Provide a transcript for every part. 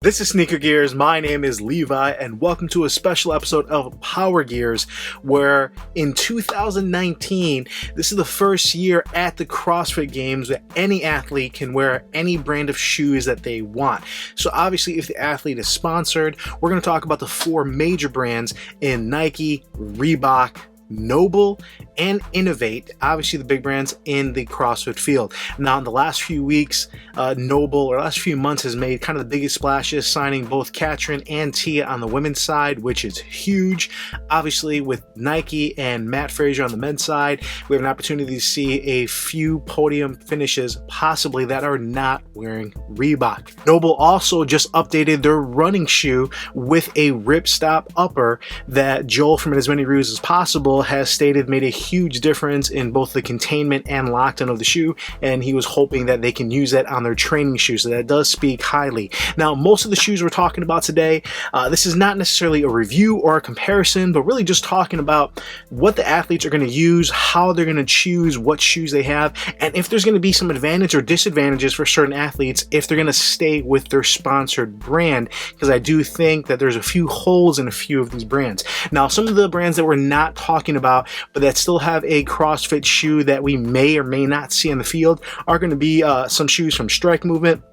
This is Sneaker Gears. My name is Levi, and welcome to a special episode of Power Gears, where in 2019, this is the first year at the CrossFit Games that any athlete can wear any brand of shoes that they want. So obviously, if the athlete is sponsored, we're going to talk about the four major brands in Nike, Reebok, NoBull, and Innovate, obviously the big brands in the CrossFit field. Now in the last few weeks, NoBull, or last few months, has made kind of the biggest splashes, signing both Katrin and Tia on the women's side, which is huge. Obviously with Nike and Matt Frazier on the men's side, we have an opportunity to see a few podium finishes possibly that are not wearing Reebok. NoBull also just updated their running shoe with a ripstop upper that Joel, from as many reviews as possible, has stated made a huge difference in both the containment and lockdown of the shoe, and he was hoping that they can use that on their training shoes, so that does speak highly. Now, most of the shoes we're talking about today, this is not necessarily a review or a comparison, but really just talking about what the athletes are going to use, how they're going to choose what shoes they have, and if there's going to be some advantage or disadvantages for certain athletes if they're going to stay with their sponsored brand, because I do think that there's a few holes in a few of these brands. Now, some of the brands that we're not talking about, but that still have a CrossFit shoe that we may or may not see in the field, are going to be some shoes from Strike Movement,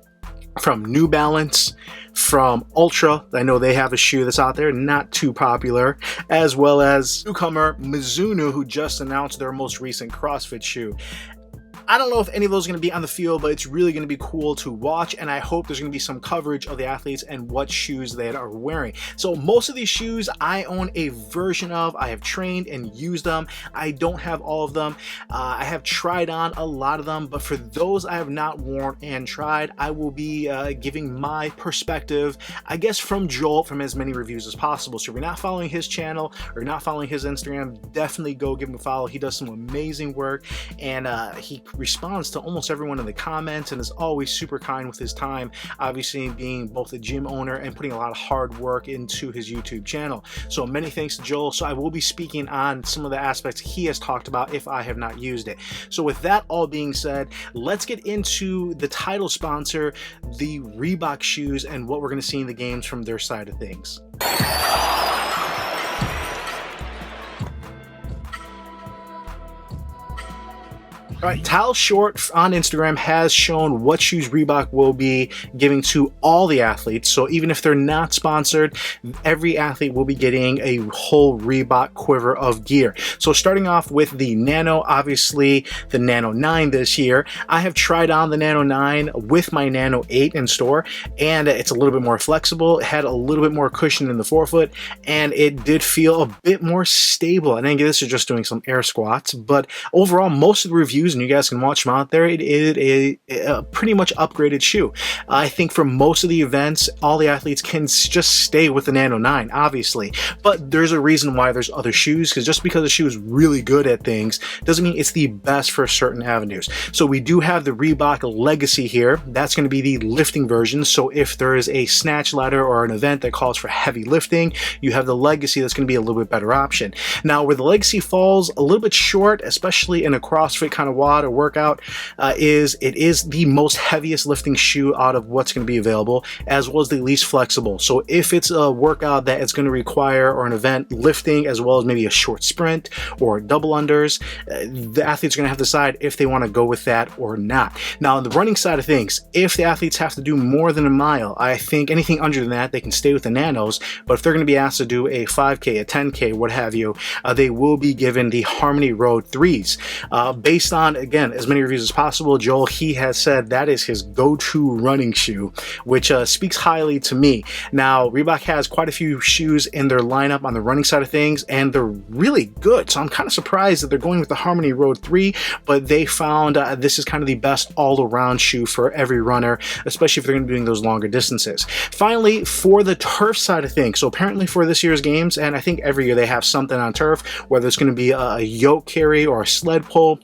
from New Balance, from Ultra. I know they have a shoe that's out there, not too popular, as well as newcomer Mizuno, who just announced their most recent CrossFit shoe. I don't know if any of those are going to be on the field, but it's really going to be cool to watch, and I hope there's going to be some coverage of the athletes and what shoes they are wearing. So most of these shoes I own a version of. I have trained and used them. I don't have all of them. I have tried on a lot of them, but for those I have not worn and tried, I will be giving my perspective, I guess, from Joel, from as many reviews as possible. So if you're not following his channel or you're not following his Instagram, definitely go give him a follow. He does some amazing work, and he responds to almost everyone in the comments and is always super kind with his time, obviously being both a gym owner and putting a lot of hard work into his YouTube channel. So many thanks to Joel. So I will be speaking on some of the aspects he has talked about if I have not used it. So with that all being said, let's get into the title sponsor, the Reebok shoes, and what we're going to see in the games from their side of things. All right, Tal Short on Instagram has shown what shoes Reebok will be giving to all the athletes. So even if they're not sponsored, every athlete will be getting a whole Reebok quiver of gear. So starting off with the Nano, obviously the Nano 9 this year. I have tried on the Nano 9 with my Nano 8 in store, and it's a little bit more flexible. It had a little bit more cushion in the forefoot, and it did feel a bit more stable. And I think this is just doing some air squats, but overall, most of the reviews, and you guys can watch them out there, it is a pretty much upgraded shoe. I think for most of the events, all the athletes can just stay with the Nano 9, obviously, but there's a reason why there's other shoes, because just because a shoe is really good at things doesn't mean it's the best for certain avenues. So we do have the Reebok Legacy here. That's going to be the lifting version. So if there is a snatch ladder or an event that calls for heavy lifting, you have the Legacy. That's going to be a little bit better option. Now, where the Legacy falls a little bit short, especially in a CrossFit kind of WOD or workout, is it is the most heaviest lifting shoe out of what's going to be available, as well as the least flexible. So if it's a workout that it's going to require, or an event lifting, as well as maybe a short sprint or double unders, the athletes are going to have to decide if they want to go with that or not. Now, on the running side of things, if the athletes have to do more than a mile, I think anything under than that, they can stay with the Nanos. But if they're going to be asked to do a 5K, a 10K, what have you, they will be given the Harmony Road 3s. Based on, again, as many reviews as possible, Joel, he has said that is his go-to running shoe, which speaks highly to me. Now, Reebok has quite a few shoes in their lineup on the running side of things, and they're really good. So I'm kind of surprised that they're going with the Harmony Road 3, but they found this is kind of the best all-around shoe for every runner, especially if they're going to be doing those longer distances. Finally, for the turf side of things, so apparently for this year's games, and I think every year they have something on turf, whether it's going to be a yoke carry or a sled pull,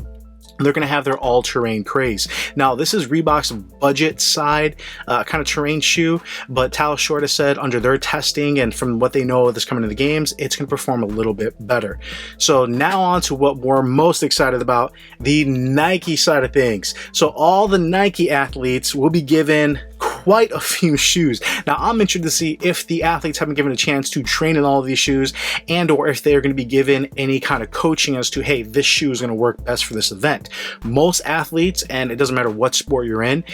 they're going to have their all-terrain craze. Now, this is Reebok's budget side kind of terrain shoe, but Tal Short has said under their testing and from what they know of this coming to the games, it's going to perform a little bit better. So now on to what we're most excited about, the Nike side of things. So all the Nike athletes will be given quite a few shoes. Now, I'm interested to see if the athletes have been given a chance to train in all of these shoes, and or if they're going to be given any kind of coaching as to, hey, this shoe is going to work best for this event. Most athletes, and it doesn't matter what sport you're in,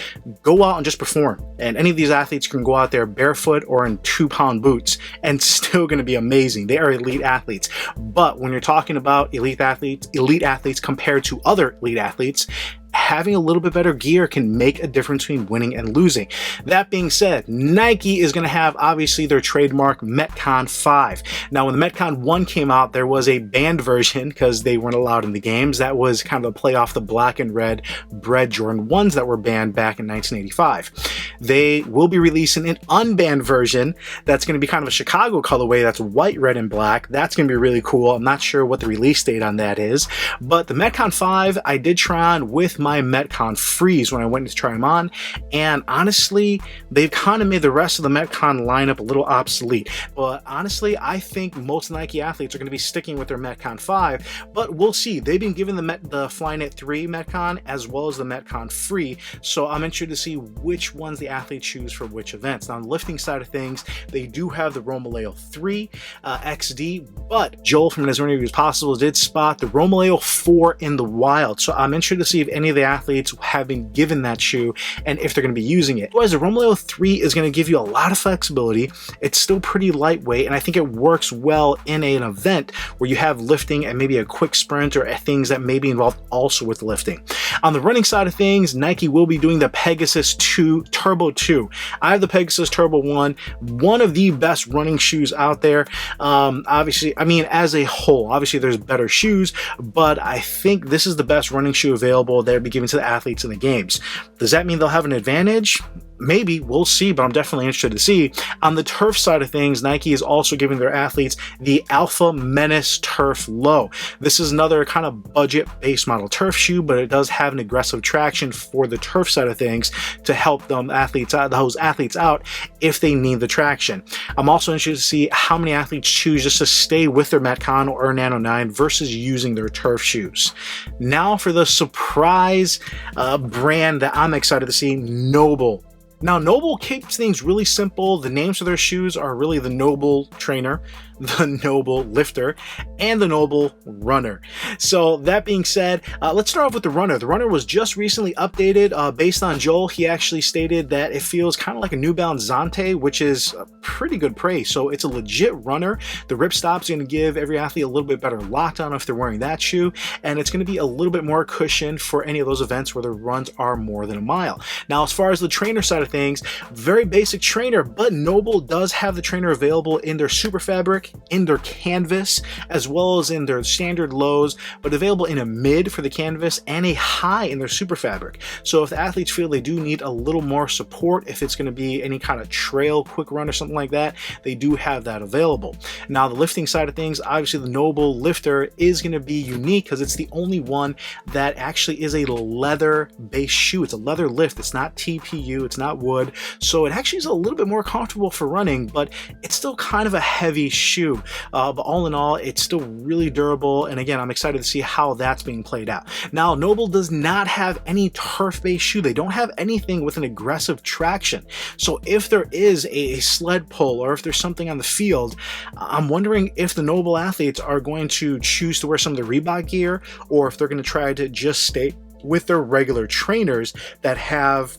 go out and just perform. And any of these athletes can go out there barefoot or in 2-pound boots and still going to be amazing. They are elite athletes. But when you're talking about elite athletes compared to other elite athletes, having a little bit better gear can make a difference between winning and losing. That being said, Nike is going to have obviously their trademark Metcon 5. Now, when the Metcon 1 came out, there was a banned version because they weren't allowed in the games. That was kind of a play off the black and red Bred Jordan 1s that were banned back in 1985. They will be releasing an unbanned version that's going to be kind of a Chicago colorway that's white, red, and black. That's going to be really cool. I'm not sure what the release date on that is, but the Metcon 5 I did try on with my Metcon Freeze when I went to try them on, and honestly, they've kind of made the rest of the Metcon lineup a little obsolete. But honestly, I think most Nike athletes are going to be sticking with their Metcon 5, but we'll see. They've been given the Flyknit 3 Metcon as well as the Metcon Free, so I'm interested to see which ones the athletes choose for which events. Now, on the lifting side of things, they do have the Romaleo 3 XD, but Joel from As Many Reviews as Possible did spot the Romaleo 4 in the wild, so I'm interested to see if any of the athletes have been given that shoe and if they're going to be using it. Otherwise, the Romaleo 3 is going to give you a lot of flexibility. It's still pretty lightweight, and I think it works well in an event where you have lifting and maybe a quick sprint or things that may be involved also with lifting. On the running side of things, Nike will be doing the Pegasus 2 Turbo 2. I have the Pegasus Turbo 1, one of the best running shoes out there. Obviously, I mean, as a whole, obviously there's better shoes, but I think this is the best running shoe available there be given to the athletes in the games. Does that mean they'll have an advantage? Maybe, we'll see, but I'm definitely interested to see. On the turf side of things, Nike is also giving their athletes the Alpha Menace Turf Low. This is another kind of budget base model turf shoe, but it does have an aggressive traction for the turf side of things to help those athletes out if they need the traction. I'm also interested to see how many athletes choose just to stay with their Metcon or Nano 9 versus using their turf shoes. Now for the surprise brand that I'm excited to see, NoBull. Now, NoBull keeps things really simple. The names of their shoes are really the NoBull Trainer, the NoBull Lifter, and the NoBull Runner. So that being said, let's start off with the Runner. The Runner was just recently updated. Based on Joel, he actually stated that it feels kind of like a New Balance Zante, which is a pretty good praise. So it's a legit runner. The ripstop's going to give every athlete a little bit better lockdown if they're wearing that shoe, and it's going to be a little bit more cushion for any of those events where the runs are more than a mile. Now, as far as the trainer side of things, very basic trainer, but NoBull does have the trainer available in their super fabric, in their canvas, as well as in their standard lows, but available in a mid for the canvas and a high in their super fabric. So if the athletes feel they do need a little more support, if it's going to be any kind of trail quick run or something like that, they do have that available. Now, the lifting side of things, obviously the NoBull Lifter is going to be unique because it's the only one that actually is a leather based shoe. It's a leather lift. It's not TPU, it's not wood, so it actually is a little bit more comfortable for running, but it's still kind of a heavy shoe. But all in all, it's still really durable, and again, I'm excited to see how that's being played out. Now, NoBull does not have any turf-based shoe. They don't have anything with an aggressive traction. So if there is a sled pull or if there's something on the field, I'm wondering if the NoBull athletes are going to choose to wear some of the Reebok gear, or if they're going to try to just stay with their regular trainers that have,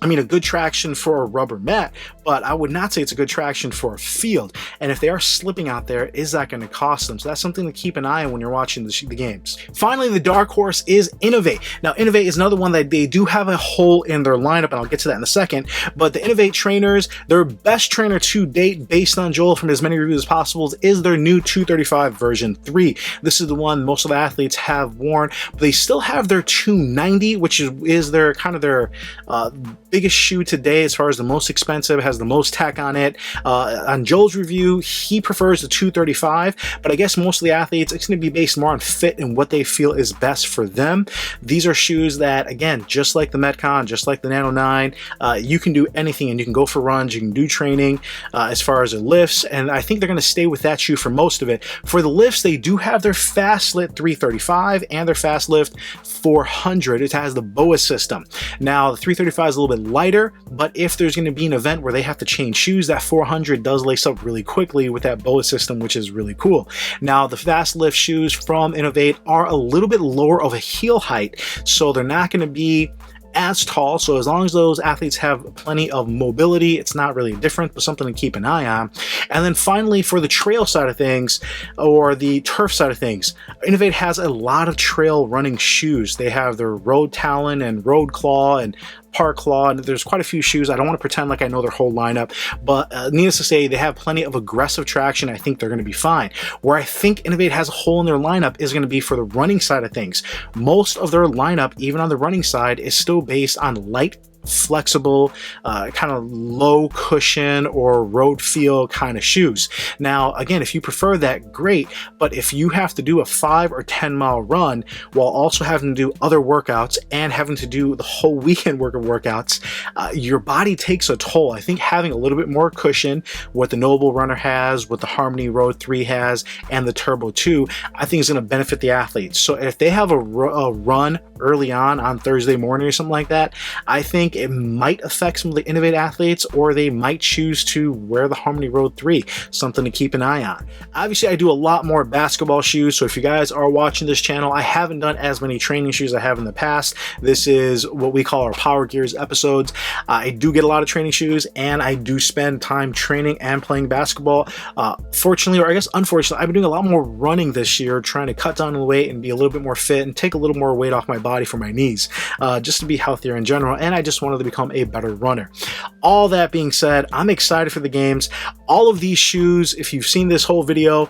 I mean, a good traction for a rubber mat, but I would not say it's a good traction for a field. And if they are slipping out there, is that going to cost them? So that's something to keep an eye on when you're watching the games. Finally, the dark horse is Innovate. Now, Innovate is another one that they do have a hole in their lineup, and I'll get to that in a second. But the Innovate trainers, their best trainer to date, based on Joel from As Many Reviews as Possible, is their new 235 version 3. This is the one most of the athletes have worn, but they still have their 290, which is their kind of their biggest shoe today as far as the most expensive, has the most tech on it. On Joel's review, he prefers the 235, but I guess most of the athletes, it's going to be based more on fit and what they feel is best for them. These are shoes that, again, just like the Metcon, just like the Nano 9, you can do anything, and you can go for runs, you can do training as far as the lifts, and I think they're going to stay with that shoe for most of it. For the lifts, they do have their Fastlift 335 and their Fastlift 400. It has the BOA system. Now, the 335 is a little bit bit lighter, but if there's going to be an event where they have to change shoes, that 400 does lace up really quickly with that bullet system, which is really cool. Now, the fast lift shoes from Innovate are a little bit lower of a heel height, so they're not going to be as tall. So as long as those athletes have plenty of mobility, it's not really different, but something to keep an eye on. And then finally, for the trail side of things, or the turf side of things, Innovate has a lot of trail running shoes. They have their Road Talon and Road Claw and Park Claw, and there's quite a few shoes. I don't want to pretend like I know their whole lineup, but needless to say, they have plenty of aggressive traction. I think they're going to be fine. Where I think Innovate has a hole in their lineup is going to be for the running side of things. Most of their lineup, even on the running side, is still based on light, flexible, kind of low cushion or road feel kind of shoes. Now, again, if you prefer that, great, but if you have to do a 5 or 10 mile run while also having to do other workouts and having to do the whole weekend worth of workouts, your body takes a toll. I think having a little bit more cushion, what the NoBull runner has, what the Harmony Road 3 has, and the Turbo 2, I think is going to benefit the athletes. So if they have a run early on Thursday morning or something like that, I think it might affect some of the Innovate athletes, or they might choose to wear the Harmony Road 3, something to keep an eye on. Obviously, I do a lot more basketball shoes, so if you guys are watching this channel, I haven't done as many training shoes as I have in the past. This is what we call our Power Gears episodes. I do get a lot of training shoes, and I do spend time training and playing basketball. Fortunately, or I guess unfortunately, I've been doing a lot more running this year, trying to cut down on the weight and be a little bit more fit and take a little more weight off my body for my knees, just to be healthier in general, and I just wanted to become a better runner. All that being said, I'm excited for the games. All of these shoes, if you've seen this whole video,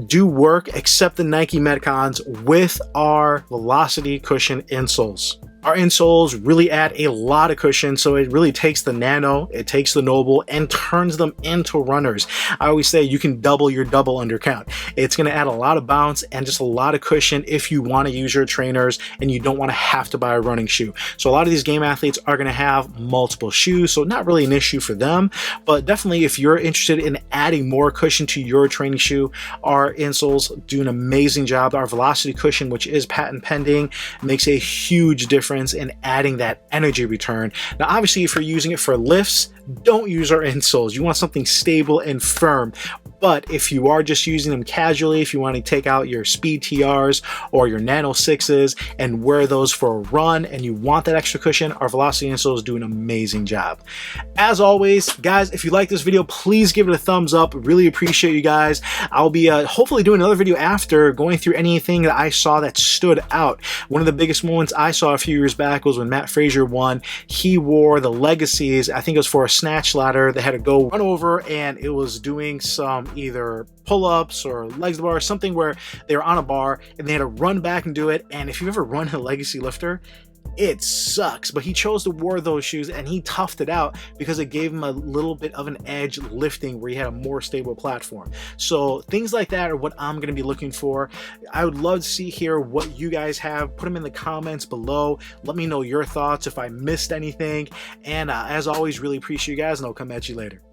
do work, except the Nike Metcons with our Velocity Cushion insoles. Our insoles really add a lot of cushion, so it really takes the Nano, it takes the NoBull, and turns them into runners. I always say you can double your double undercount. It's going to add a lot of bounce and just a lot of cushion if you want to use your trainers and you don't want to have to buy a running shoe. So a lot of these game athletes are going to have multiple shoes, so not really an issue for them, but definitely if you're interested in adding more cushion to your training shoe, our insoles do an amazing job. Our Velocity Cushion, which is patent pending, makes a huge difference in adding that energy return. Now, obviously, if you're using it for lifts, don't use our insoles. You want something stable and firm. But if you are just using them casually, if you want to take out your Speed TRs or your Nano 6s and wear those for a run and you want that extra cushion, our Velocity insoles do an amazing job. As always, guys, if you like this video, please give it a thumbs up. Really appreciate you guys. I'll be hopefully doing another video after, going through anything that I saw that stood out. One of the biggest moments I saw a few years back was when Matt Frazier won. He wore the Legacies. I think it was for a snatch ladder. They had to go run over, and it was doing some either pull-ups or legs to bar or something where they were on a bar and they had to run back and do it. And if you've ever run a Legacy lifter, it sucks, but he chose to wear those shoes and he toughed it out because it gave him a little bit of an edge lifting where he had a more stable platform. So things like that are what I'm going to be looking for. I would love to see here what you guys have. Put them in the comments below. Let me know your thoughts if I missed anything. And as always, really appreciate you guys, and I'll come at you later.